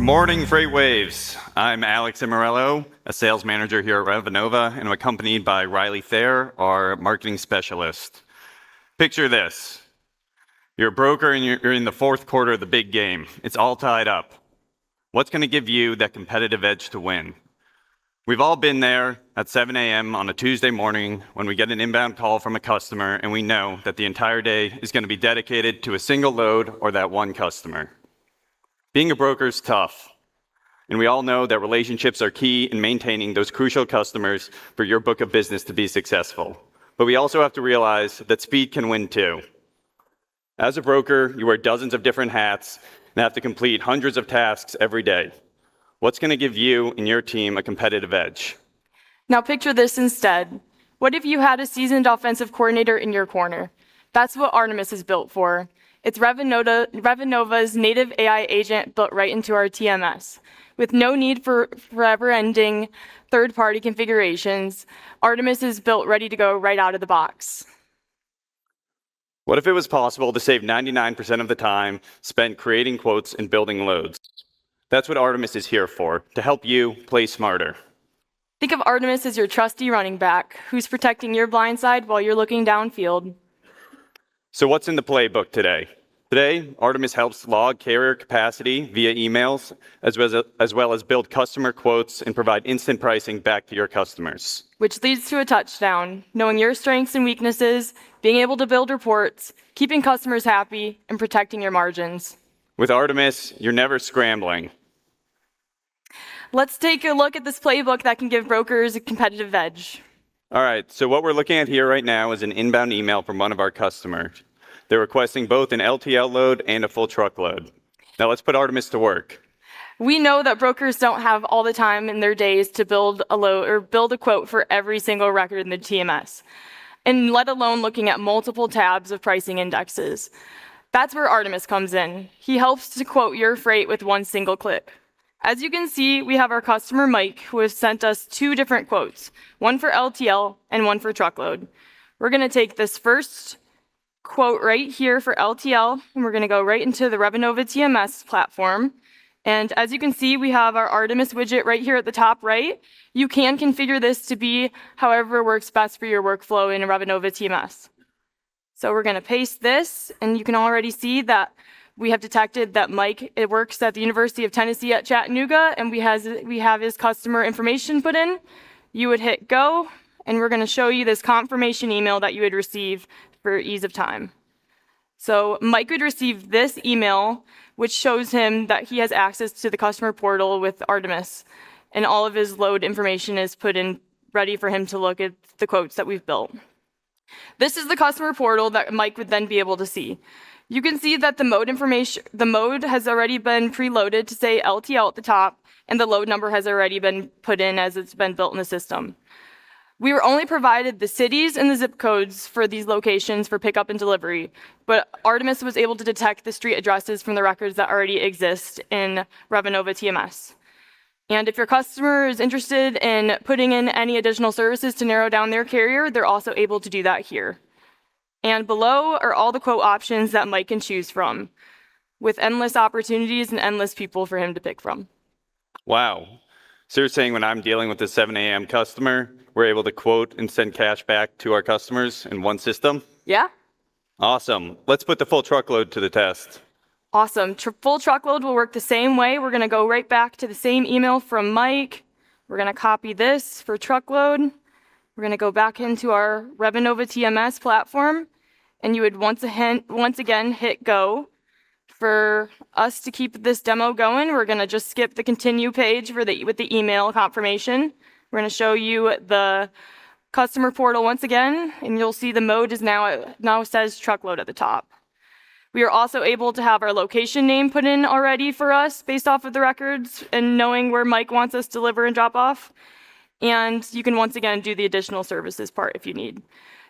morning, Freight Waves. I'm Alex Amorello, a sales manager here at Revenova, and I'm accompanied by Rylee Thayer, our marketing specialist. Picture this. You're a broker and you're in the fourth quarter of the big game. It's all tied up. What's going to give you that competitive edge to win? We've all been there at 7 a.m. on a Tuesday morning when we get an inbound call from a customer and we know that the entire day is going to be dedicated to a single load or that one customer. Being a broker is tough, and we all know that relationships are key in maintaining those crucial customers for your book of business to be successful. But we also have to realize that speed can win too. As a broker, you wear dozens of different hats and have to complete hundreds of tasks every day. What's going to give you and your team a competitive edge? Now picture this instead. What if you had a seasoned offensive coordinator in your corner? That's what Artimus is built for. It's Revenova's native AI agent built right into our TMS. With no need for forever-ending third-party configurations, Artimus is built ready to go right out of the box. What if it was possible to save 99% of the time spent creating quotes and building loads? That's what Artimus is here for, to help you play smarter. Think of Artimus as your trusty running back, who's protecting your blind side while you're looking downfield. So what's in the playbook today? Today, Artimus helps log carrier capacity via emails, as well as build customer quotes and provide instant pricing back to your customers. Which leads to a touchdown, knowing your strengths and weaknesses, being able to build reports, keeping customers happy, and protecting your margins. With Artimus, you're never scrambling. Let's take a look at this playbook that can give brokers a competitive edge. All right, so what we're looking at here right now is an inbound email from one of our customers. They're requesting both an LTL load and a full truckload. Now let's put Artimus to work. We know that brokers don't have all the time in their days to build a load or build a quote for every single record in the TMS, and let alone looking at multiple tabs of pricing indexes. That's where Artimus comes in. He helps to quote your freight with one single click. As you can see, we have our customer Mike, who has sent us two different quotes, one for LTL and one for truckload. We're going to take this first quote right here for LTL, and we're going to go right into the Revenova TMS platform. And as you can see, we have our Artimus widget right here at the top right. You can configure this to be however works best for your workflow in Revenova TMS. So we're going to paste this, and you can already see that we have detected that Mike works at the University of Tennessee at Chattanooga, and we have his customer information put in. You would hit go, and we're going to show you this confirmation email that you would receive for ease of time. So Mike would receive this email, which shows him that he has access to the customer portal with Artimus, and all of his load information is put in ready for him to look at the quotes that we've built. This is the customer portal that Mike would then be able to see. You can see that the mode has already been preloaded to say LTL at the top, and the load number has already been put in as it's been built in the system. We were only provided the cities and the zip codes for these locations for pickup and delivery, but Artimus was able to detect the street addresses from the records that already exist in Revenova TMS. And if your customer is interested in putting in any additional services to narrow down their carrier, they're also able to do that here. And below are all the quote options that Mike can choose from, with endless opportunities and endless people for him to pick from. Wow. So you're saying when I'm dealing with a 7 a.m. customer, we're able to quote and send cash back to our customers in one system? Yeah. Awesome. Let's put the full truckload to the test. Awesome. Full truckload will work the same way. We're going to go right back to the same email from Mike. We're going to copy this for truckload. We're going to go back into our Revenova TMS platform, and you would once again hit go. For us to keep this demo going, we're going to just skip the continue page with the email confirmation. We're going to show you the customer portal once again, and you'll see the mode is now says truckload at the top. We are also able to have our location name put in already for us based off of the records and knowing where Mike wants us to deliver and drop off. And you can once again do the additional services part if you need.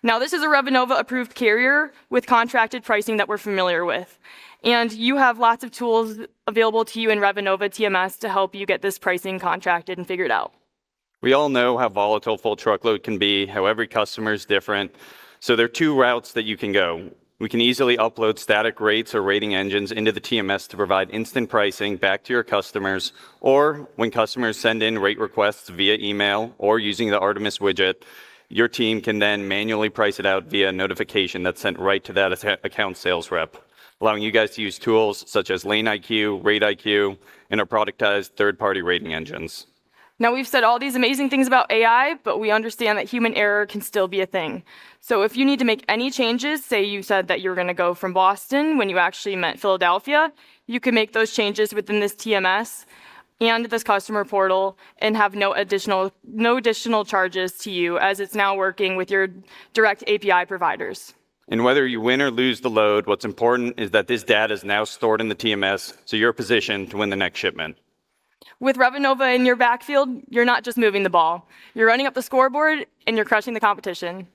Now, this is a Revenova approved carrier with contracted pricing that we're familiar with. And you have lots of tools available to you in Revenova TMS to help you get this pricing contracted and figured out. We all know how volatile full truckload can be, how every customer is different. So there are two routes that you can go. We can easily upload static rates or rating engines into the TMS to provide instant pricing back to your customers, or when customers send in rate requests via email or using the Artimus widget, your team can then manually price it out via a notification that's sent right to that account sales rep, allowing you guys to use tools such as Lane IQ, Rate IQ, and our productized third-party rating engines. Now, we've said all these amazing things about AI, but we understand that human error can still be a thing. So if you need to make any changes, say you said that you were going to go from Boston when you actually meant Philadelphia, you can make those changes within this TMS and this customer portal and have no additional charges to you, as it's now working with your direct API providers. And whether you win or lose the load, what's important is that this data is now stored in the TMS, so you're positioned to win the next shipment. With Revenova in your backfield, you're not just moving the ball. You're running up the scoreboard and you're crushing the competition.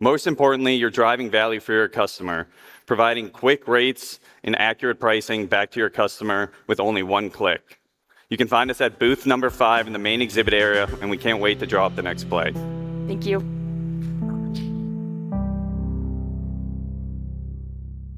Most importantly, you're driving value for your customer, providing quick rates and accurate pricing back to your customer with only one click. You can find us at booth number 5 in the main exhibit area, and we can't wait to draw up the next play. Thank you.